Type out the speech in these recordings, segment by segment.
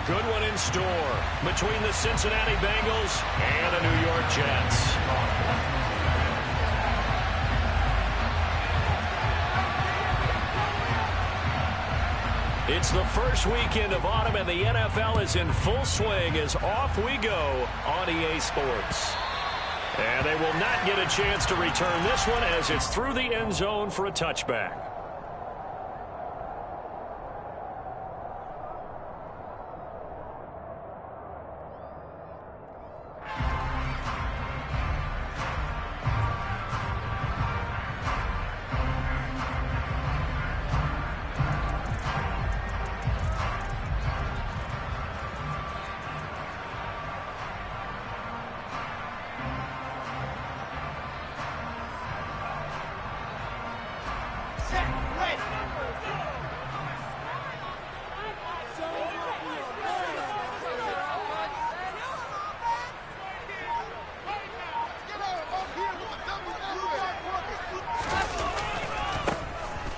good one in store between the Cincinnati Bengals and the New York Jets. It's the first weekend of autumn, and the NFL is in full swing as off we go on EA Sports. And they will not get a chance to return this one as it's through the end zone for a touchback.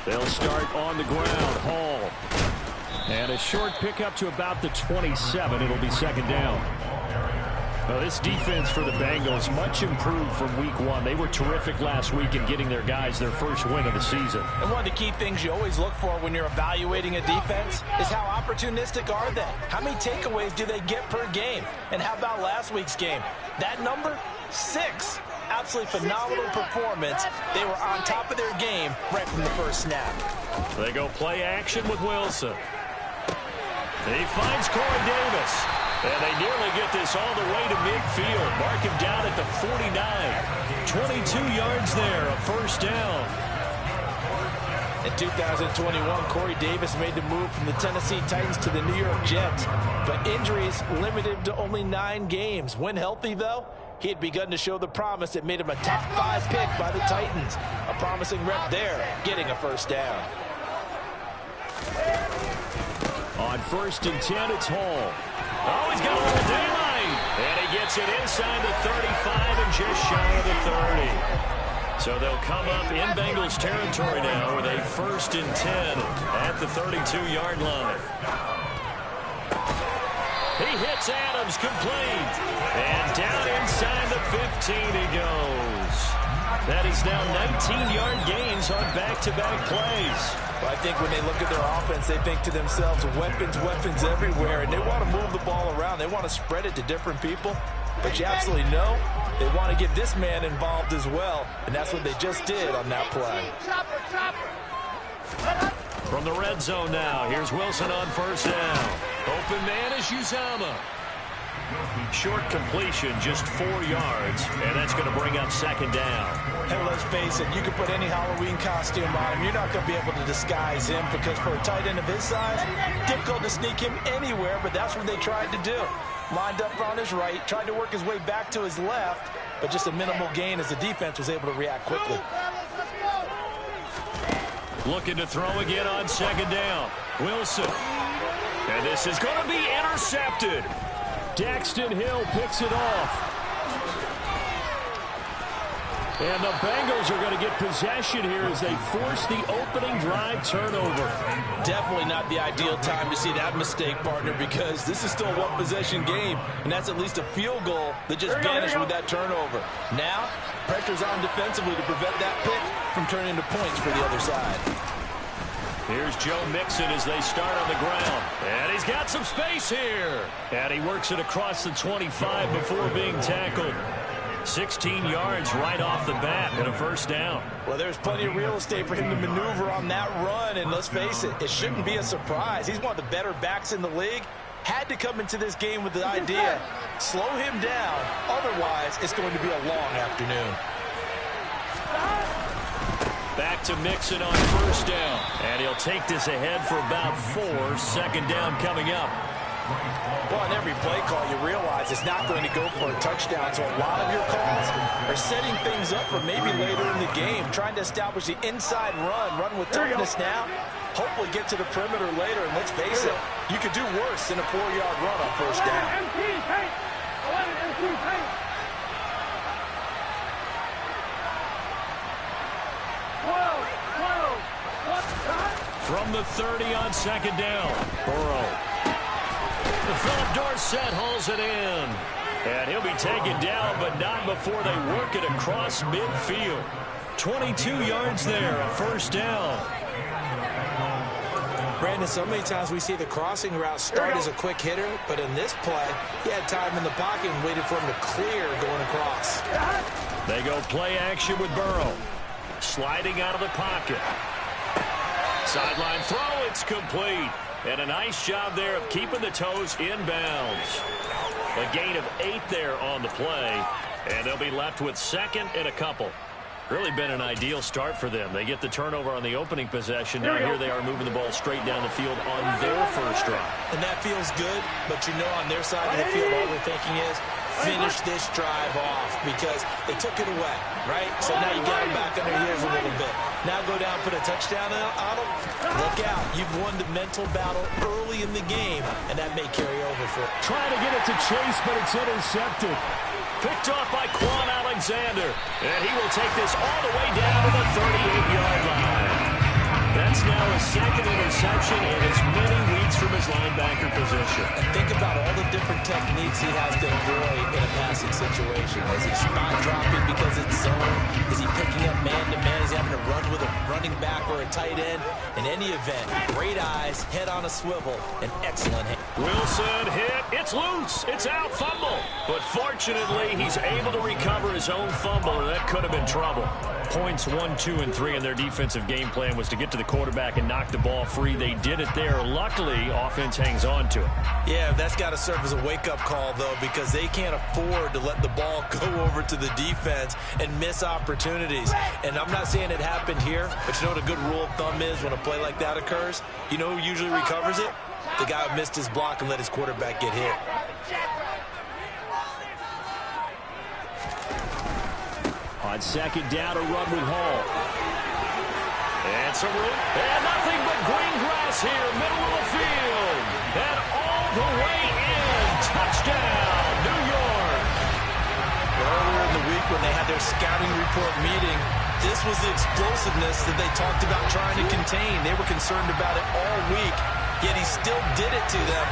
They'll start on the ground. Hall. And a short pickup to about the 27. It'll be second down. Well, this defense for the Bengals much improved from week one. They were terrific last week in getting their guys their first win of the season. And one of the key things you always look for when you're evaluating a defense is how opportunistic are they? How many takeaways do they get per game? And how about last week's game? That number, 6. Absolutely phenomenal performance. They were on top of their game right from the first snap. They go play action with Wilson. He finds Corey Davis. And they nearly get this all the way to midfield. Mark him down at the 49. 22 yards there, a first down. In 2021, Corey Davis made the move from the Tennessee Titans to the New York Jets. But injuries limited to only 9 games. When healthy, though, he had begun to show the promise that made him a top 5 pick by the Titans. A promising rep there, getting a first down. On 1st and 10, it's Hall. Oh, he's got a little daylight. And he gets it inside the 35 and just shy of the 30. So they'll come up in Bengals territory now with a 1st and 10 at the 32-yard line. He hits Adams, complete. And down inside the 15 he goes. That is now 19-yard gains on back-to-back plays. Well, I think when they look at their offense, they think to themselves, weapons, weapons everywhere. And they want to move the ball around. They want to spread it to different people. But you absolutely know they want to get this man involved as well. And that's what they just did on that play. From the red zone now, here's Wilson on first down. Open man is Uzomah. Short completion, just 4 yards, and that's going to bring up second down. And let's face it, you can put any Halloween costume on him. You're not going to be able to disguise him because for a tight end of his size, difficult to sneak him anywhere, but that's what they tried to do. Lined up on his right, tried to work his way back to his left, but just a minimal gain as the defense was able to react quickly. Looking to throw again on second down. Wilson. And this is going to be intercepted. Daxton Hill picks it off. And the Bengals are going to get possession here as they force the opening drive turnover. Definitely not the ideal time to see that mistake, partner, because this is still a one-possession game, and that's at least a field goal that just vanished with that turnover. Now, pressure's on defensively to prevent that pick from turning into points for the other side. Here's Joe Mixon as they start on the ground. And he's got some space here. And he works it across the 25 before being tackled. 16 yards right off the bat and a first down. Well, there's plenty of real estate for him to maneuver on that run. And let's face it, it shouldn't be a surprise. He's one of the better backs in the league. Had to come into this game with the idea, slow him down. Otherwise, it's going to be a long afternoon. Back to Mixon on first down. And he'll take this ahead for about 4. Second down coming up. Well, on every play call, you realize it's not going to go for a touchdown. So a lot of your calls are setting things up for maybe later in the game, trying to establish the inside run with toughness now. Hopefully get to the perimeter later. And let's face it, you could do worse than a 4-yard run on first down. From the 30 on second down, Burrow. Philip Dorsett hauls it in. And he'll be taken down, but not before they work it across midfield. 22 yards there, a first down. Brandon, so many times we see the crossing route start as a quick hitter, but in this play, he had time in the pocket and waited for him to clear going across. They go play action with Burrow. Sliding out of the pocket. Sideline throw, it's complete. And a nice job there of keeping the toes inbounds. A gain of 8 there on the play, and they'll be left with second and a couple. Really been an ideal start for them. They get the turnover on the opening possession. Now here they are moving the ball straight down the field on their first drive. And that feels good, but you know on their side of the field all they're thinking is finish this drive off because they took it away, right? So now you got them back on their heels a little bit. Now go down, put a touchdown on them. Look out. You've won the mental battle early in the game, and that may carry over for it. Trying to get it to Chase, but it's intercepted. Picked off by Quan Alexander. And he will take this all the way down to the 38-yard line. That's now his second interception in as many weeks from his linebacker position. And think about all the different techniques he has to employ in a passing situation. Is he spot dropping because it's zone? Is he picking up man-to-man? Is he having to run with a running back or a tight end? In any event, great eyes, head on a swivel, and excellent hand. Wilson hit. It's loose. It's out. Fumble. But fortunately, he's able to recover his own fumble, or that could have been trouble. Points 1, 2, and 3 in their defensive game plan was to get to the quarterback and knock the ball free. They did it there. Luckily, offense hangs on to it. Yeah, that's got to serve as a wake-up call, though, because they can't afford to let the ball go over to the defense and miss opportunities. And I'm not saying it happened here, but you know what a good rule of thumb is when a play like that occurs? You know who usually recovers it? The guy who missed his block and let his quarterback get hit. On second down, a run with Hall. And some room. And nothing but green grass here, middle of the field. And all the way in. Touchdown, New York. Earlier in the week when they had their scouting report meeting, this was the explosiveness that they talked about trying to contain. They were concerned about it all week, yet he still did it to them.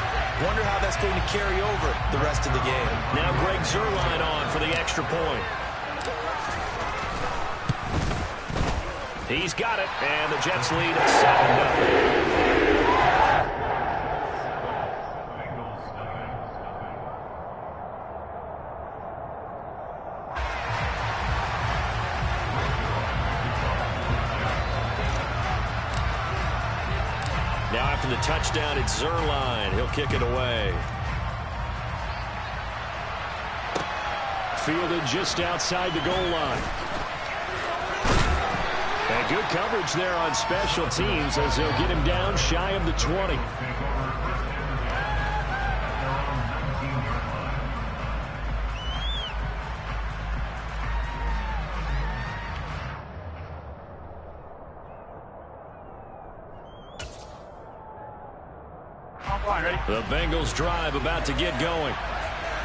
Wonder how that's going to carry over the rest of the game. Now Greg Zuerlein on for the extra point. He's got it, and the Jets lead at 7-0. Now after the touchdown, it's Zuerlein. He'll kick it away. Fielded just outside the goal line. And good coverage there on special teams as they'll get him down shy of the 20. The Bengals drive about to get going.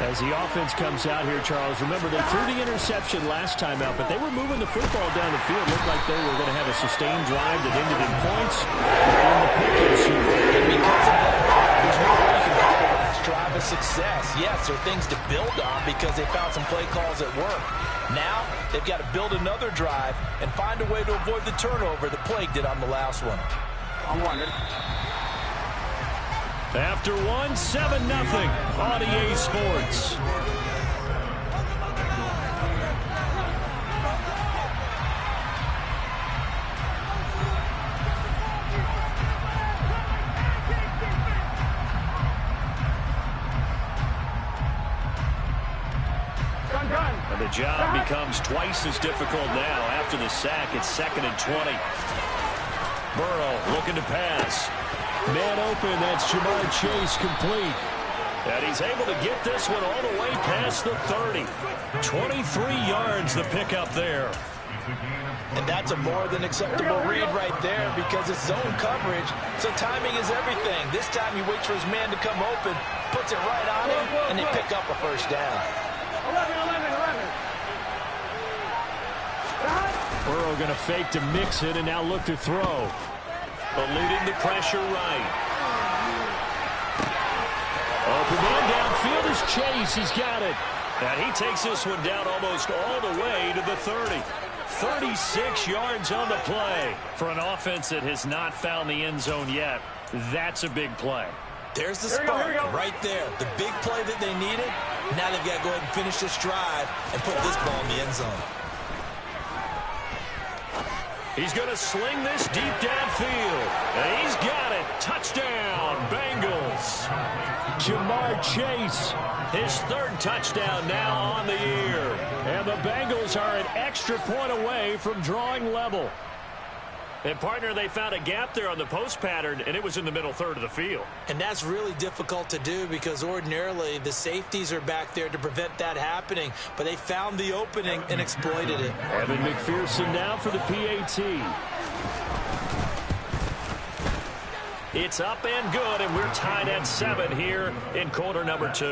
As the offense comes out here, Charles, remember they threw the interception last time out, but they were moving the football down the field. Looked like they were going to have a sustained drive that ended in points. And the pick is here. And because of that, there's no way you can call the last drive a success. Yes, there are things to build on because they found some play calls at work. Now, they've got to build another drive and find a way to avoid the turnover that plagued it on the last one. I'm wondering. After 1, 7-0 on EA Sports. And the job becomes twice as difficult now. After the sack, it's 2nd and 20. Burrow looking to pass. Man open, that's Jamar Chase complete. And he's able to get this one all the way past the 30. 23 yards the pickup there. And that's a more than acceptable read right there because it's zone coverage, so timing is everything. This time he waits for his man to come open, puts it right on him, and they pick up a first down. 11. Burrow going to fake to mix it and now look to throw. Eluding the pressure right. Open man downfield is Chase. He's got it. And he takes this one down almost all the way to the 30. 36 yards on the play. For an offense that has not found the end zone yet, that's a big play. There's the spark right there. The big play that they needed. Now they've got to go ahead and finish this drive and put this ball in the end zone. He's going to sling this deep downfield. And he's got it. Touchdown, Bengals. Ja'Marr Chase, his third touchdown now on the year. And the Bengals are an extra point away from drawing level. And, partner, they found a gap there on the post pattern, and it was in the middle third of the field. And that's really difficult to do because ordinarily the safeties are back there to prevent that happening. But they found the opening and exploited it. Evan McPherson now for the PAT. It's up and good, and we're tied at 7 here in quarter number 2.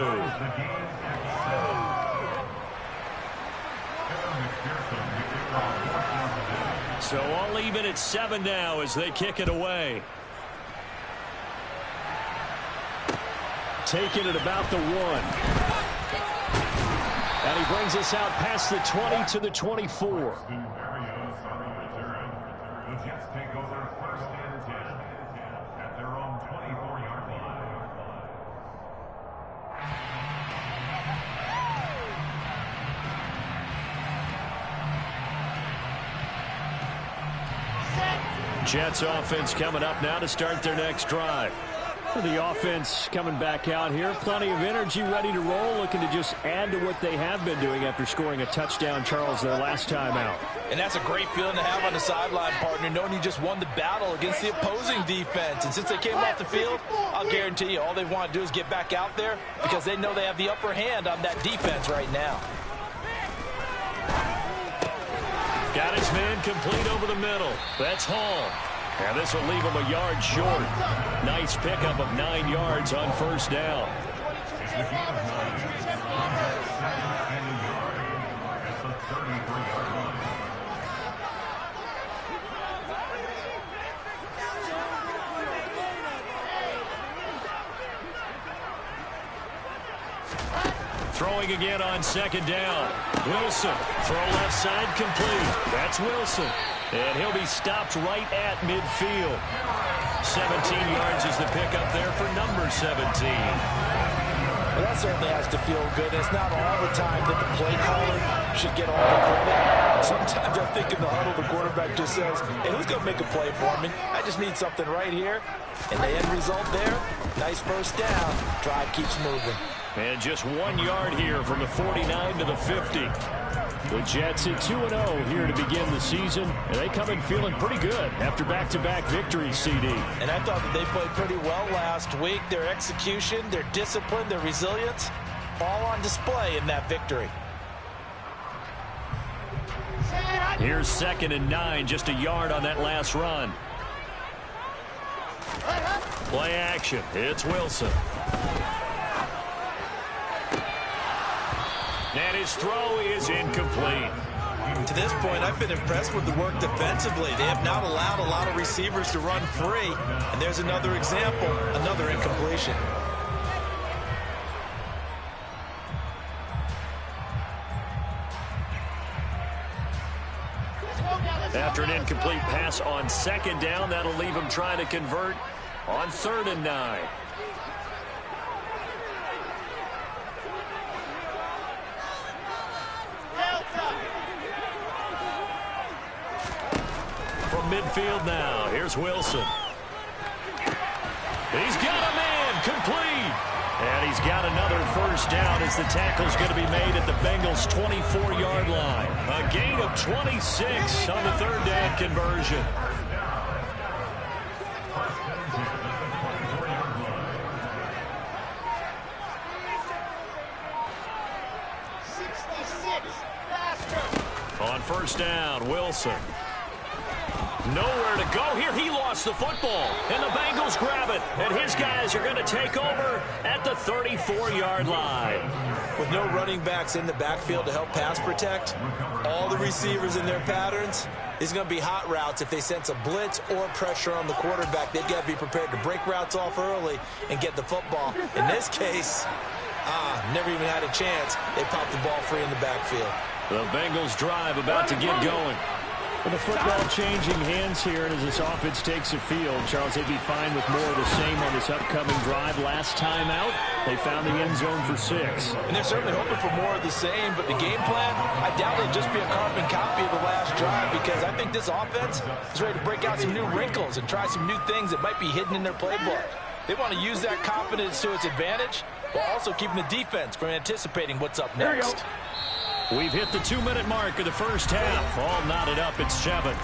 So all even at 7 now as they kick it away. Taking it about the 1. And he brings us out past the 20 to the 24. Jets offense coming up now to start their next drive. The offense coming back out here. Plenty of energy, ready to roll, looking to just add to what they have been doing after scoring a touchdown, Charles, their last time out. And that's a great feeling to have on the sideline, partner, knowing you just won the battle against the opposing defense. And since they came off the field, I'll guarantee you all they want to do is get back out there because they know they have the upper hand on that defense right now. Got his man complete over the middle. That's Hall. And this will leave him a yard short. Nice pickup of 9 yards on first down. Throwing again on second down. Wilson, throw left side complete. That's Wilson. And he'll be stopped right at midfield. 17 yards is the pickup there for number 17. Well, that certainly has to feel good. It's not all the time that the play caller should get all the credit. Sometimes I think in the huddle, the quarterback just says, hey, who's going to make a play for me? I just need something right here. And the end result there, nice first down. Drive keeps moving. And just 1 yard here from the 49 to the 50. The Jets at 2-0 here to begin the season. And they come in feeling pretty good after back-to-back victories, CD. And I thought that they played pretty well last week. Their execution, their discipline, their resilience, all on display in that victory. Here's 2nd and 9, just a yard on that last run. Play action. It's Wilson. And his throw is incomplete. To this point, I've been impressed with the work defensively. They have not allowed a lot of receivers to run free. And there's another example, another incompletion. After an incomplete pass on 2nd down, that'll leave him trying to convert on 3rd and 9. Midfield now. Here's Wilson. He's got a man complete. And he's got another first down as the tackle's going to be made at the Bengals' 24-yard line. A gain of 26 on the 3rd down conversion. On first down, Wilson. Nowhere to go here. He lost the football, and the Bengals grab it. And his guys are going to take over at the 34-yard line. With no running backs in the backfield to help pass protect, all the receivers in their patterns, these are going to be hot routes. If they sense a blitz or pressure on the quarterback, they've got to be prepared to break routes off early and get the football. In this case, never even had a chance. They popped the ball free in the backfield. The Bengals drive about to get going. With the football changing hands here, and as this offense takes the field, Charles, they'd be fine with more of the same on this upcoming drive. Last time out, they found the end zone for 6. And they're certainly hoping for more of the same, but the game plan, I doubt it'll just be a carbon copy of the last drive, because I think this offense is ready to break out some new wrinkles and try some new things that might be hidden in their playbook. They want to use that confidence to its advantage, while also keeping the defense from anticipating what's up next. We've hit the 2-minute mark of the first half. All knotted up at 7.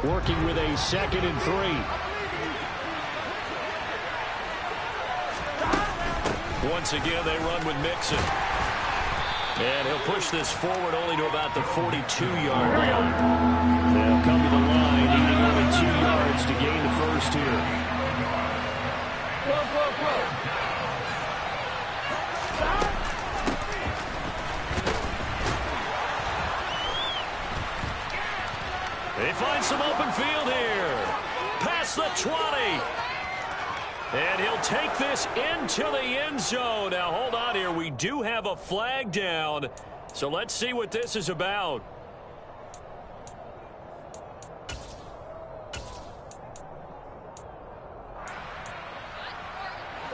Working with a 2nd and 3. Once again, they run with Mixon. And he'll push this forward only to about the 42-yard line. They'll come to the line, needing only 2 yards to gain the first here. They find some open field here. Past the 20. And he'll take this into the end zone. Now, hold on here. We do have a flag down. So let's see what this is about.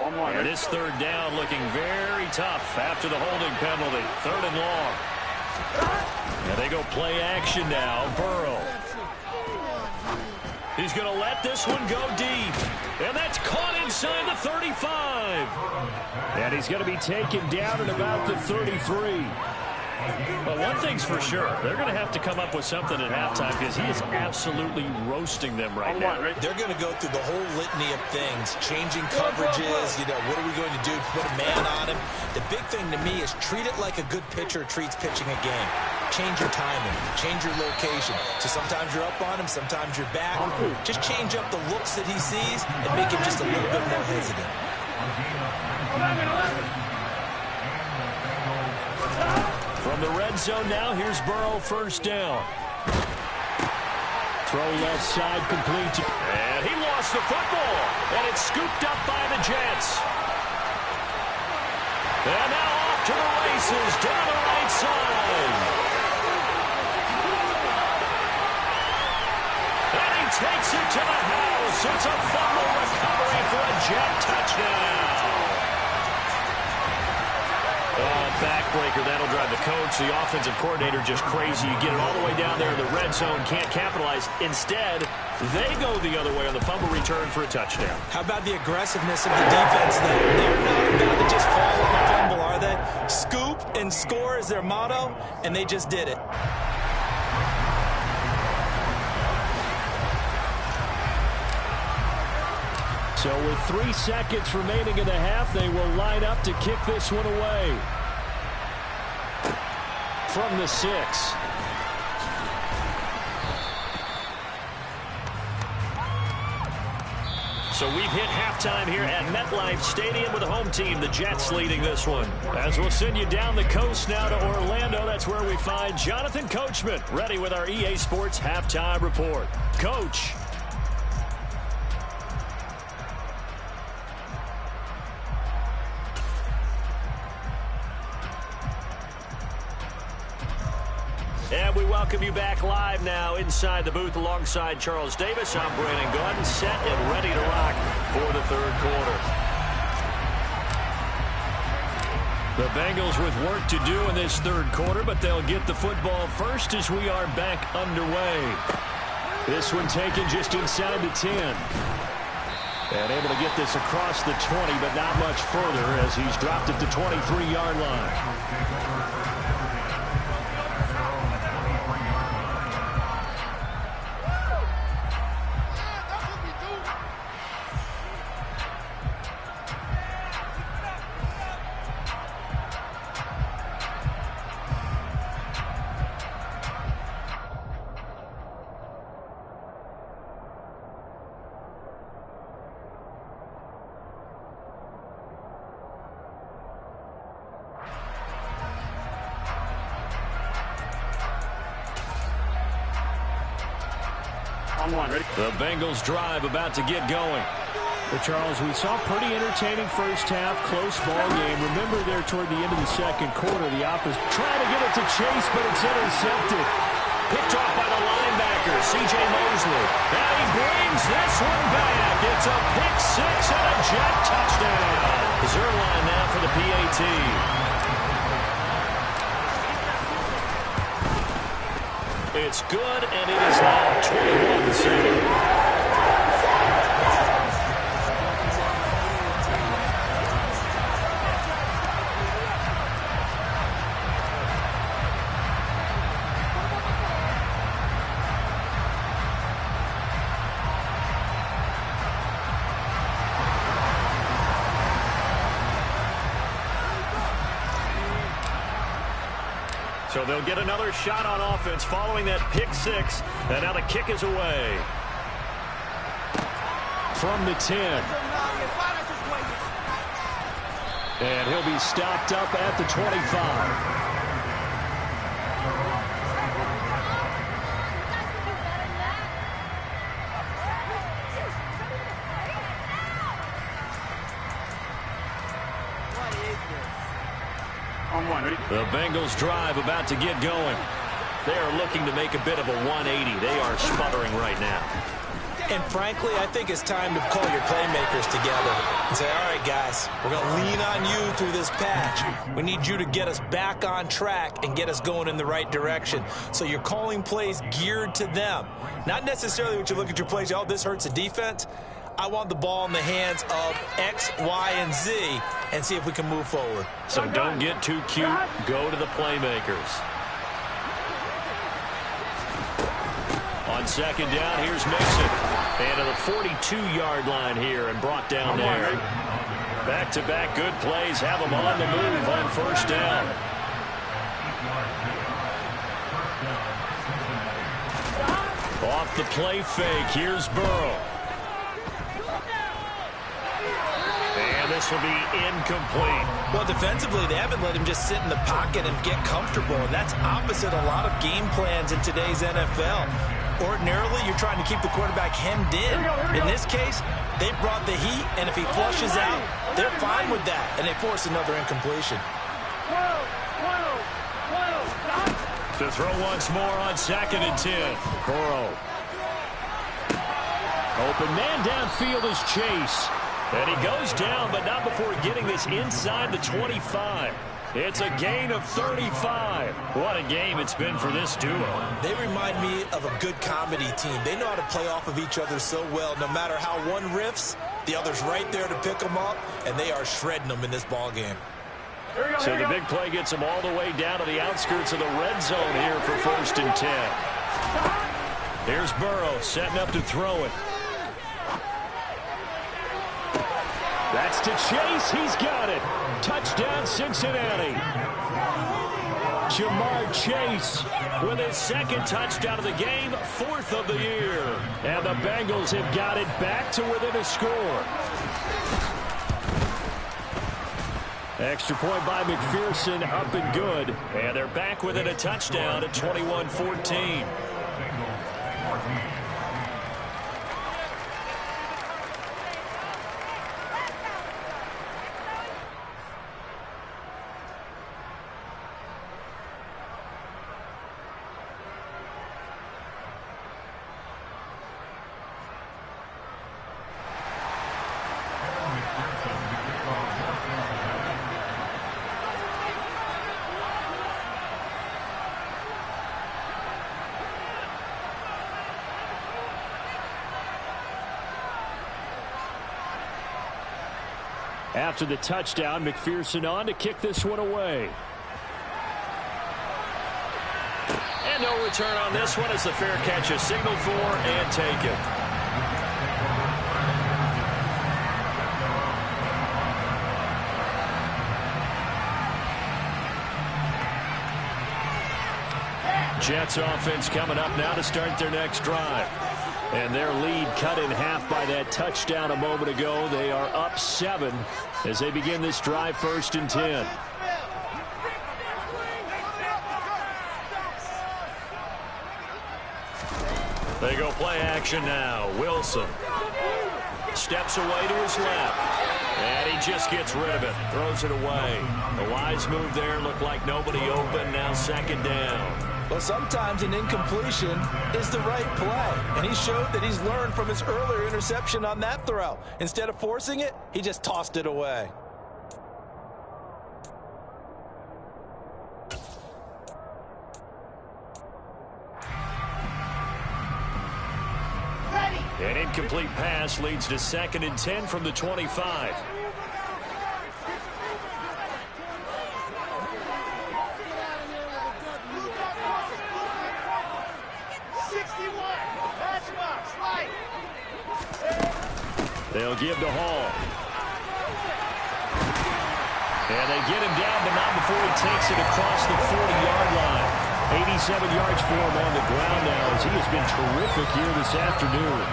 And this 3rd down looking very tough after the holding penalty. 3rd and long. And they go play action now. Burrow. He's going to let this one go deep. And that's caught inside the 35. And he's going to be taken down at about the 33. But one thing's for sure, they're going to have to come up with something at halftime because he is absolutely roasting them right now. They're going to go through the whole litany of things, changing coverages, what are we going to do to put a man on him? The big thing to me is treat it like a good pitcher treats pitching a game. Change your timing, change your location. So sometimes you're up on him, sometimes you're back. Just change up the looks that he sees and make him just a little bit more hesitant. From the red zone now, here's Burrow, 1st down. Throw left side, complete. And he lost the football. And it's scooped up by the Jets. And now off to the races, down the right side. And he takes it to the house. It's a fumble recovery for a Jet touchdown. Backbreaker, that'll drive the coach, the offensive coordinator, just crazy. You get it all the way down there in the red zone, can't capitalize. Instead, they go the other way on the fumble return for a touchdown. How about the aggressiveness of the defense, though? They're not about to just fall on the fumble, are they? Scoop and score is their motto, and they just did it. So with 3 seconds remaining in the half, they will line up to kick this one away. From the 6. So we've hit halftime here at MetLife Stadium with the home team, the Jets, leading this one. As we'll send you down the coast now to Orlando, that's where we find Jonathan Coachman, ready with our EA Sports Halftime Report. Coach. And we welcome you back live now inside the booth alongside Charles Davis. I'm Brandon Gaudin, set and ready to rock for the 3rd quarter. The Bengals with work to do in this 3rd quarter, but they'll get the football first as we are back underway. This one taken just inside the 10. And able to get this across the 20, but not much further as he's dropped at the 23-yard line. The Bengals drive about to get going. Well, Charles, we saw a pretty entertaining first half, close ball game. Remember there toward the end of the second quarter, the opposite trying to get it to Chase, but it's intercepted. Picked off by the linebacker, C.J. Mosley. Now he brings this one back. It's a pick six and a Jet touchdown. Zuerlein now for the PAT. It's good, and it is now 21-7. So they'll get another shot on offense following that pick six. And now the kick is away. From the 10. And he'll be stopped up at the 25. The Bengals drive about to get going. They are looking to make a bit of a 180. They are sputtering right now. And frankly, I think it's time to call your playmakers together and say, all right, guys, we're going to lean on you through this patch. We need you to get us back on track and get us going in the right direction. So you're calling plays geared to them. Not necessarily what you look at your plays, oh, this hurts the defense. I want the ball in the hands of X, Y, and Z and see if we can move forward. So don't get too cute. Go to the playmakers. On second down, here's Mixon. And to the 42-yard line here and brought down there. Back-to-back good plays have them on the move on first down. Off the play fake, here's Burrow. And this will be incomplete. Well, defensively, they haven't let him just sit in the pocket and get comfortable, and that's opposite a lot of game plans in today's NFL. Ordinarily, you're trying to keep the quarterback hemmed in. In this case, they brought the heat, and if he flushes out, they're fine with that, and they force another incompletion. To throw once more on second and 10. Burrow. Open man downfield is Chase. And he goes down, but not before getting this inside the 25. It's a gain of 35. What a game it's been for this duo. They remind me of a good comedy team. They know how to play off of each other so well. No matter how one riffs, the other's right there to pick them up, and they are shredding them in this ball game. So the big play gets them all the way down to the outskirts of the red zone here for first and 10. Here's Burrow setting up to throw it. That's to Chase. He's got it. Touchdown, Cincinnati. Ja'Marr Chase with his second touchdown of the game, fourth of the year. And the Bengals have got it back to within a score. Extra point by McPherson, up and good. And they're back within a touchdown at 21-14. After the touchdown, McPherson on to kick this one away. And no return on this one as the fair catch is signaled for and taken. Jets offense coming up now to start their next drive. And their lead cut in half by that touchdown a moment ago. They are up 7 as they begin this drive first and 10. They go play action now. Wilson steps away to his left. And he just gets rid of it. Throws it away. A wise move there. Looked like nobody open. Now second down. Well, sometimes an incompletion is the right play. And he showed that he's learned from his earlier interception on that throw. Instead of forcing it, he just tossed it away. An incomplete pass leads to 2nd and 10 from the 25. They'll give to Hall. And they get him down, but not before he takes it across the 40-yard line. 87 yards for him on the ground now as he has been terrific here this afternoon.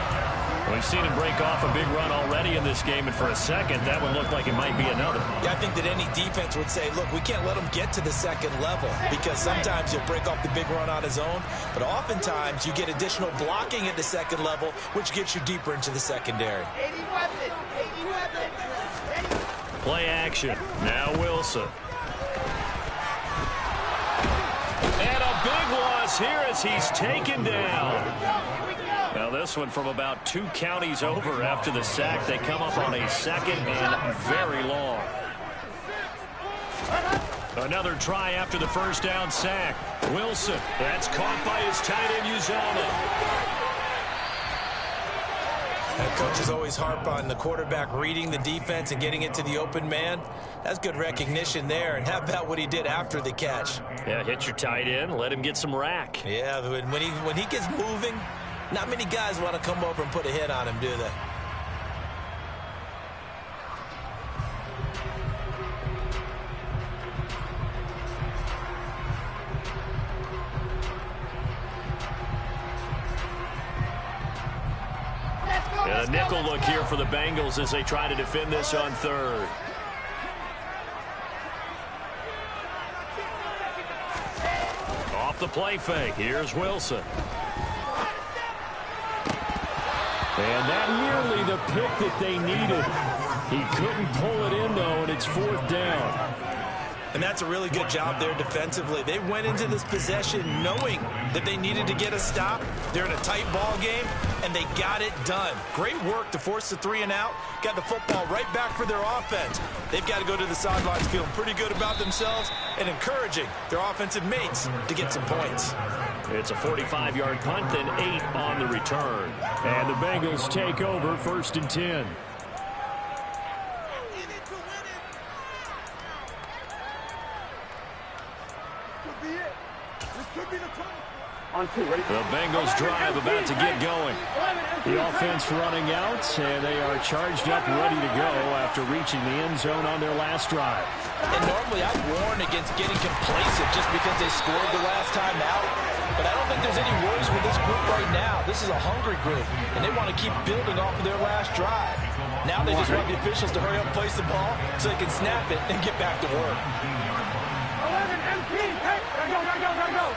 We've seen him break off a big run already in this game, and for a second, that one looked like it might be another. Yeah, I think that any defense would say, look, we can't let him get to the second level because sometimes he'll break off the big run on his own, but oftentimes you get additional blocking at the second level, which gets you deeper into the secondary. Play action. Now Wilson. And a big loss here as he's taken down. Now this one from about 2 counties over after the sack. They come up on a 2nd and very long. Another try after the first down sack. Wilson. That's caught by his tight end Uzomah. And coaches always harp on the quarterback reading the defense and getting it to the open man. That's good recognition there. And how about what he did after the catch? Yeah, hit your tight end. Let him get some rack. Yeah, when he gets moving, not many guys want to come over and put a hit on him, do they? And a nickel look here for the Bengals as they try to defend this on 3rd. Off the play fake. Here's Wilson. And that nearly the pick that they needed. He couldn't pull it in, though, and it's 4th down. And that's a really good job there defensively. They went into this possession knowing that they needed to get a stop. They're in a tight ball game, and they got it done. Great work to force the 3 and out. Got the football right back for their offense. They've got to go to the sidelines feeling pretty good about themselves and encouraging their offensive mates to get some points. It's a 45-yard punt, then 8 on the return. And the Bengals take over 1st and 10. The Bengals drive about to get going. The offense running out, and they are charged up, ready to go after reaching the end zone on their last drive. And normally I'd warn against getting complacent just because they scored the last time out. But I don't think there's any worries with this group right now. This is a hungry group, and they want to keep building off of their last drive. Now they just want the officials to hurry up and place the ball so they can snap it and get back to work. 11 MP, hey, gotta go.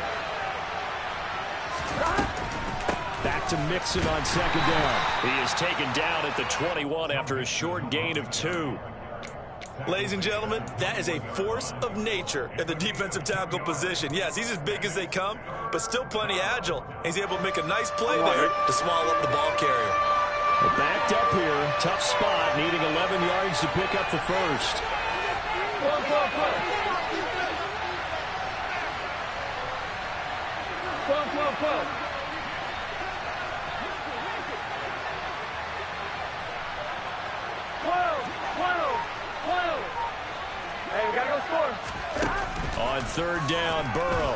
Back to Mixon on 2nd down. He is taken down at the 21 after a short gain of 2. Ladies and gentlemen, that is a force of nature at the defensive tackle position. Yes, he's as big as they come, but still plenty agile. He's able to make a nice play there to swallow up the ball carrier. They're backed up here. Tough spot, needing 11 yards to pick up the first. Go. Hey, we gotta go score. On 3rd down, Burrow.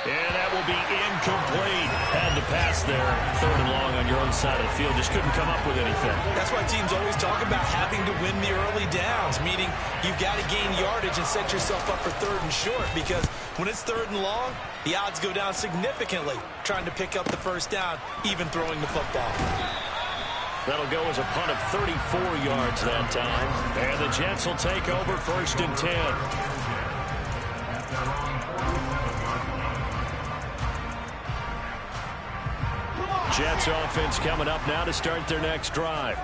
And that will be incomplete. Had to pass there. 3rd and long on your own side of the field. Just couldn't come up with anything. That's why teams always talk about having to win the early downs, meaning you've got to gain yardage and set yourself up for 3rd and short, because when it's 3rd and long, the odds go down significantly trying to pick up the first down, even throwing the football. That'll go as a punt of 34 yards that time. And the Jets will take over 1st and 10. Jets offense coming up now to start their next drive.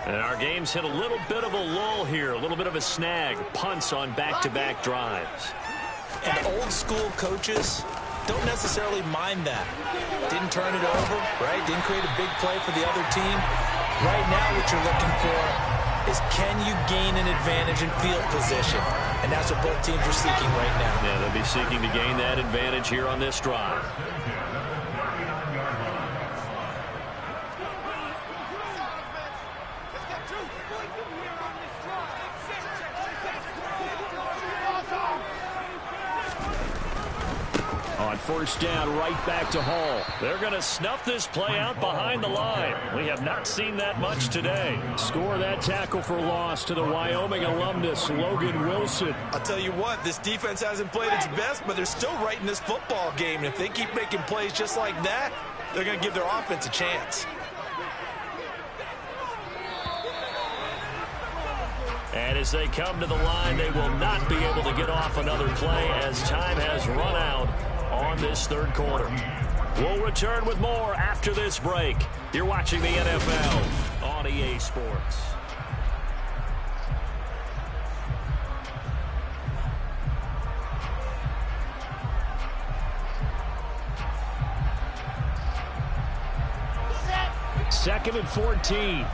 And our game's hit a little bit of a lull here, a little bit of a snag. Punts on back-to-back drives. And old-school coaches don't necessarily mind that. Didn't turn it over, right? Didn't create a big play for the other team. Right now what you're looking for is can you gain an advantage in field position? And that's what both teams are seeking right now. Yeah, they'll be seeking to gain that advantage here on this drive. On first down, right back to Hall. They're going to snuff this play out behind the line. We have not seen that much today. Score that tackle for loss to the Wyoming alumnus, Logan Wilson. I'll tell you what, this defense hasn't played its best, but they're still right in this football game. And if they keep making plays just like that, they're going to give their offense a chance. And as they come to the line, they will not be able to get off another play as time has run out on this third quarter. We'll return with more after this break. You're watching the NFL on EA Sports. Second and 14.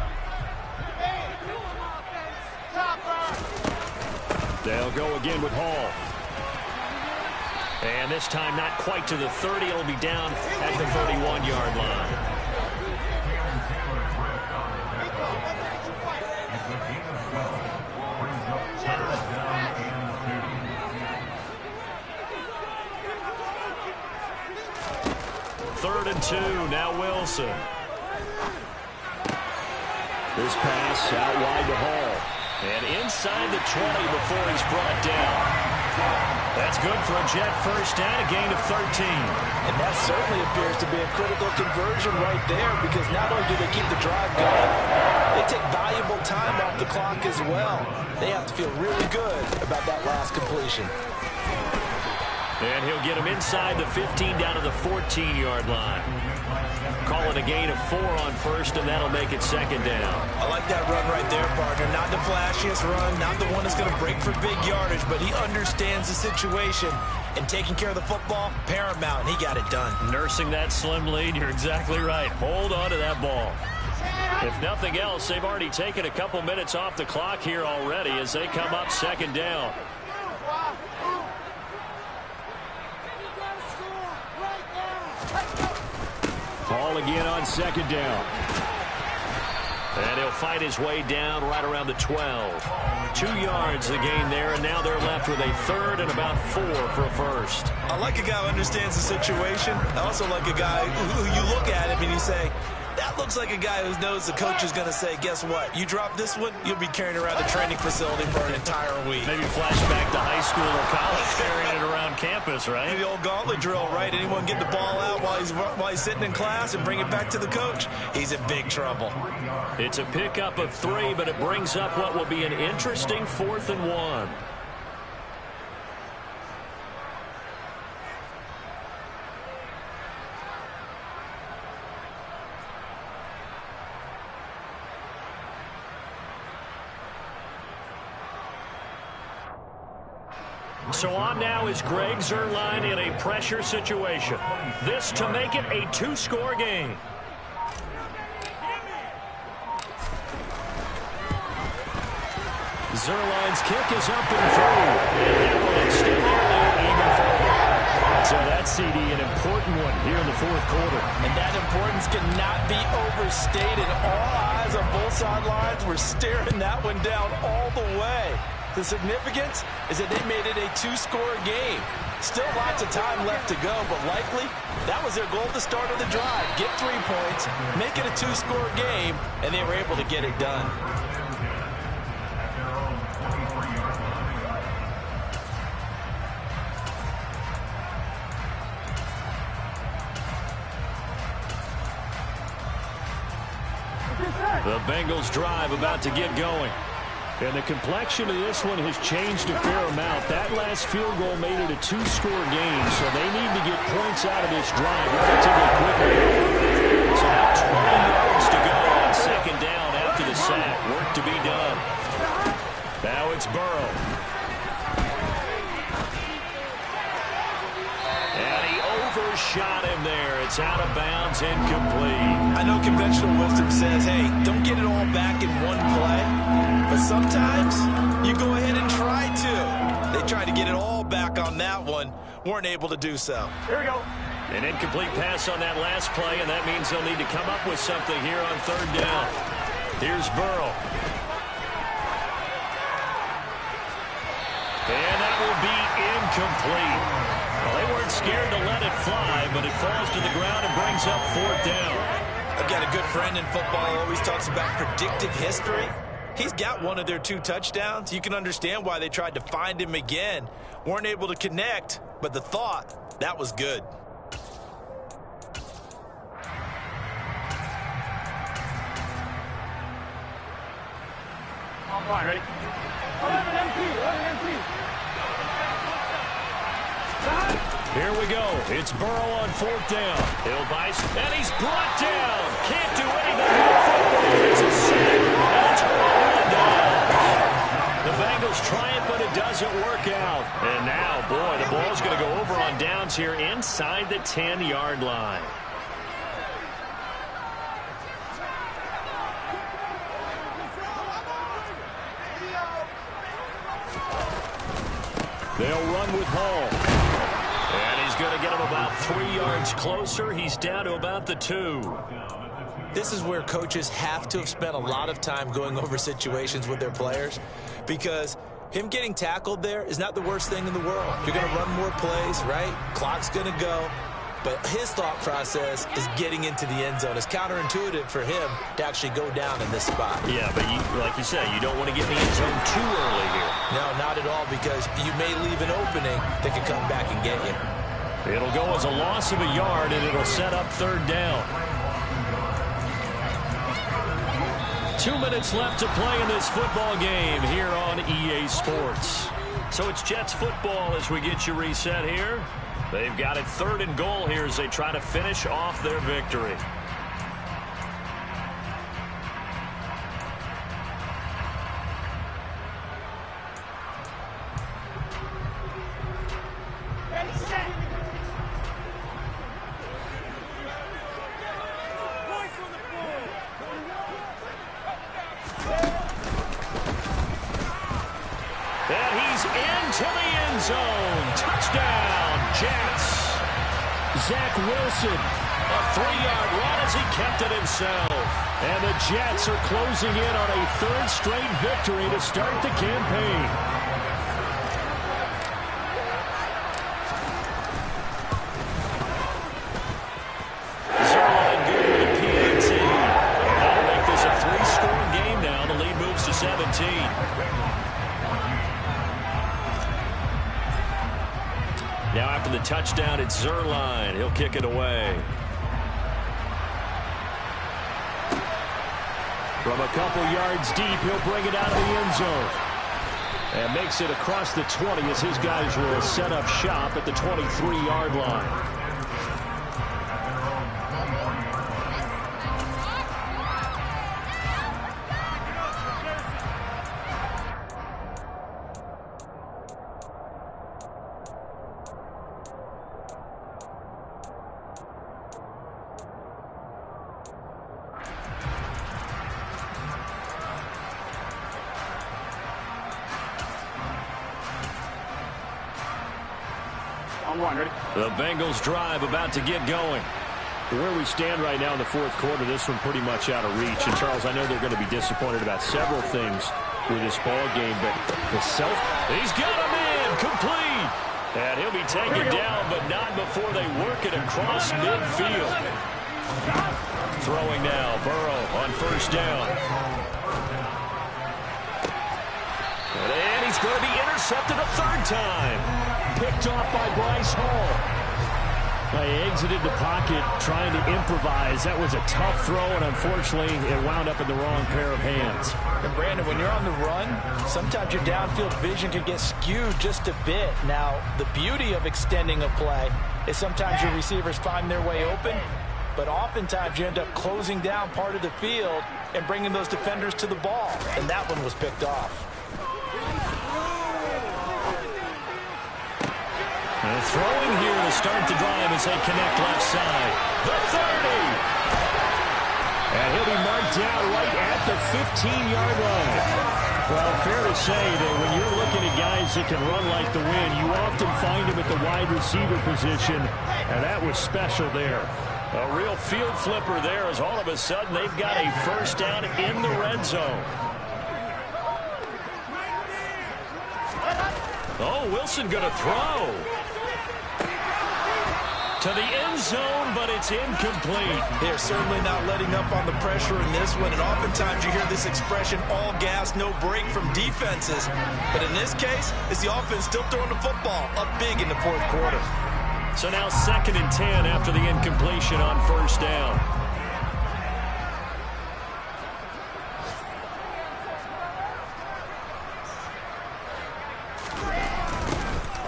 They'll go again with Hall. And this time not quite to the 30. It'll be down at the 31-yard line. Third and 2. Now Wilson. This pass out wide to Hall. And inside the 20 before he's brought down. That's good for a Jet first down, a gain of 13. And that certainly appears to be a critical conversion right there, because not only do they keep the drive going, they take valuable time off the clock as well. They have to feel really good about that last completion. And he'll get him inside the 15 down to the 14-yard line. Call it a gain of 4 on first, and that'll make it second down. I like that run right there, partner. Not the flashiest run, not the one that's going to break for big yardage, but he understands the situation, and taking care of the football, paramount, and he got it done. Nursing that slim lead, you're exactly right. Hold on to that ball. If nothing else, they've already taken a couple minutes off the clock here already as they come up second down. Hall again on second down. And he'll fight his way down right around the 12. 2 yards the gain there, and now they're left with a third and about 4 for a first. I like a guy who understands the situation. I also like a guy who you look at him and you say, that looks like a guy who knows the coach is going to say, guess what? You drop this one, you'll be carrying around the training facility for an entire week. Maybe flashback to high school or college, carrying it around campus, right? The old gauntlet drill, right? Anyone get the ball out while he's sitting in class and bring it back to the coach? He's in big trouble. It's a pickup of 3, but it brings up what will be an interesting 4th and 1. So on now is Greg Zuerlein in a pressure situation. This to make it a 2-score game. Zuerlein's kick is up and through. And that one still even forward. So that CD, an important one here in the 4th quarter. And that importance cannot be overstated. All eyes on both sidelines were staring that one down all the way. The significance is that they made it a 2-score game. Still lots of time left to go, but likely that was their goal at the start of the drive. Get 3 points, make it a 2-score game, and they were able to get it done. The Bengals drive about to get going. And the complexion of this one has changed a fair amount. That last field goal made it a 2-score game, so they need to get points out of this drive relatively quickly. So now incomplete. I know conventional wisdom says, hey, don't get it all back in one play. But sometimes you go ahead and try to. They tried to get it all back on that one. Weren't able to do so. Here we go. An incomplete pass on that last play, and that means they'll need to come up with something here on third down. Here's Burrow. And that will be incomplete. Well, they weren't scared to let it fly, but it falls to the ground and brings up fourth down. I've got a good friend in football, always talks about predictive history. He's got one of their 2 touchdowns. You can understand why they tried to find him again. Weren't able to connect, but the thought, that was good. All right, ready? 11 MP. Here we go. It's Burrow on fourth down. He'll bice, and he's brought down. Can't do anything with the football. It's a sack, and it's rolling down. The Bengals try it, but it doesn't work out. And now, boy, the ball's going to go over on downs here inside the 10-yard line. They'll run with Hall. And he's going to get him about 3 yards closer. He's down to about the 2. This is where coaches have to have spent a lot of time going over situations with their players, because him getting tackled there is not the worst thing in the world. You're going to run more plays, right? Clock's going to go. But his thought process is getting into the end zone. It's counterintuitive for him to actually go down in this spot. Yeah, but like you said, you don't want to get in the end zone too early here. No, not at all, because you may leave an opening that can come back and get you. It'll go as a loss of a yard, and it'll set up third down. 2 minutes left to play in this football game here on EA Sports. So it's Jets football as we get you reset here. They've got it 3rd and goal here as they try to finish off their victory. And he's into the end zone. Touchdown, Jets. Zach Wilson, a 3-yard run as he kept it himself. And the Jets are closing in on a 3rd straight victory to start the campaign. Zerline good with a PAT. That'll make this a 3-score game now. The lead moves to 17. Now after the touchdown, it's Zerline. He'll kick it away. From a couple yards deep, he'll bring it out of the end zone. And makes it across the 20 as his guys will set up shop at the 23-yard line. The Bengals drive about to get going. Where we stand right now in the 4th quarter, this one pretty much out of reach. And, Charles, I know they're going to be disappointed about several things with this ball game, but he's got him in, complete. And he'll be taken down, but not before they work it across midfield. Throwing now, Burrow on 1st down. And he's going to be intercepted a 3rd time. Picked off by Bryce Hall. He exited the pocket trying to improvise. That was a tough throw, and unfortunately, it wound up in the wrong pair of hands. And, Brandon, when you're on the run, sometimes your downfield vision can get skewed just a bit. Now, the beauty of extending a play is sometimes your receivers find their way open, but oftentimes you end up closing down part of the field and bringing those defenders to the ball, and that one was picked off. And throwing here to start the drive as they connect left side. The 30. And he'll be marked down right at the 15-yard line. Well, fair to say that when you're looking at guys that can run like the wind, you often find them at the wide receiver position, and that was special there. A real field flipper there as all of a sudden they've got a first down in the red zone. Oh, Wilson going to throw to the end zone, but it's incomplete. They're certainly not letting up on the pressure in this one, and oftentimes you hear this expression, all gas, no break from defenses. But in this case, it's the offense still throwing the football up big in the fourth quarter. So now 2nd and 10 after the incompletion on first down.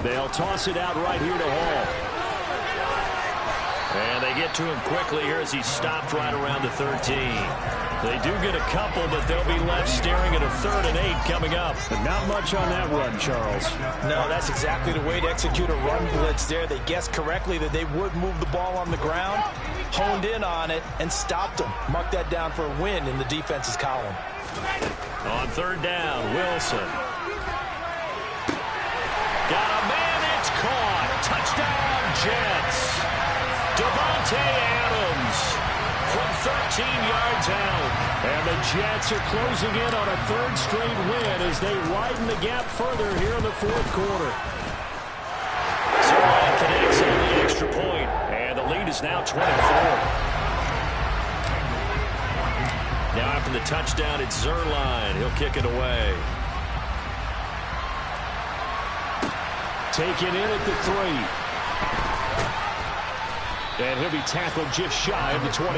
They'll toss it out right here to Hall. And they get to him quickly here as he's stopped right around the 13. They do get a couple, but they'll be left staring at a 3rd and 8 coming up. But not much on that run, Charles. No, that's exactly the way to execute a run blitz there. They guessed correctly that they would move the ball on the ground, honed in on it, and stopped them. Mark that down for a win in the defense's column. On 3rd down, Wilson. Got a man, it's caught. Touchdown, Jets. Davante Adams from 13 yards out. And the Jets are closing in on a 3rd straight win as they widen the gap further here in the 4th quarter. Zuerlein connects on the extra point, and the lead is now 24. Now after the touchdown, it's Zuerlein. He'll kick it away. Taken in at the 3. And he'll be tackled just shy of the 25.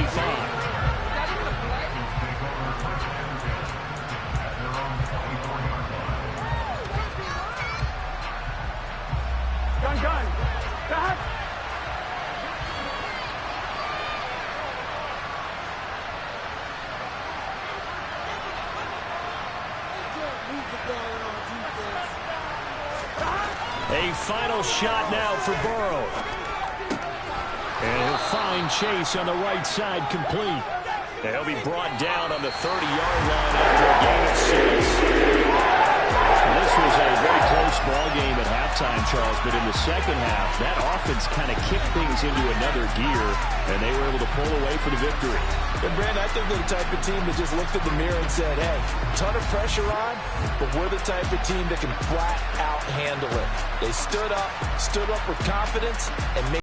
Gun. Back. A final shot now for Burrow. And he'll find Chase on the right side complete. And he'll be brought down on the 30-yard line after a gain of 6. This was a very close ball game at halftime, Charles, but in the second half, that offense kind of kicked things into another gear, and they were able to pull away for the victory. And Brandon, I think they're the type of team that just looked at the mirror and said, hey, ton of pressure on, but we're the type of team that can flat out handle it. They stood up with confidence and made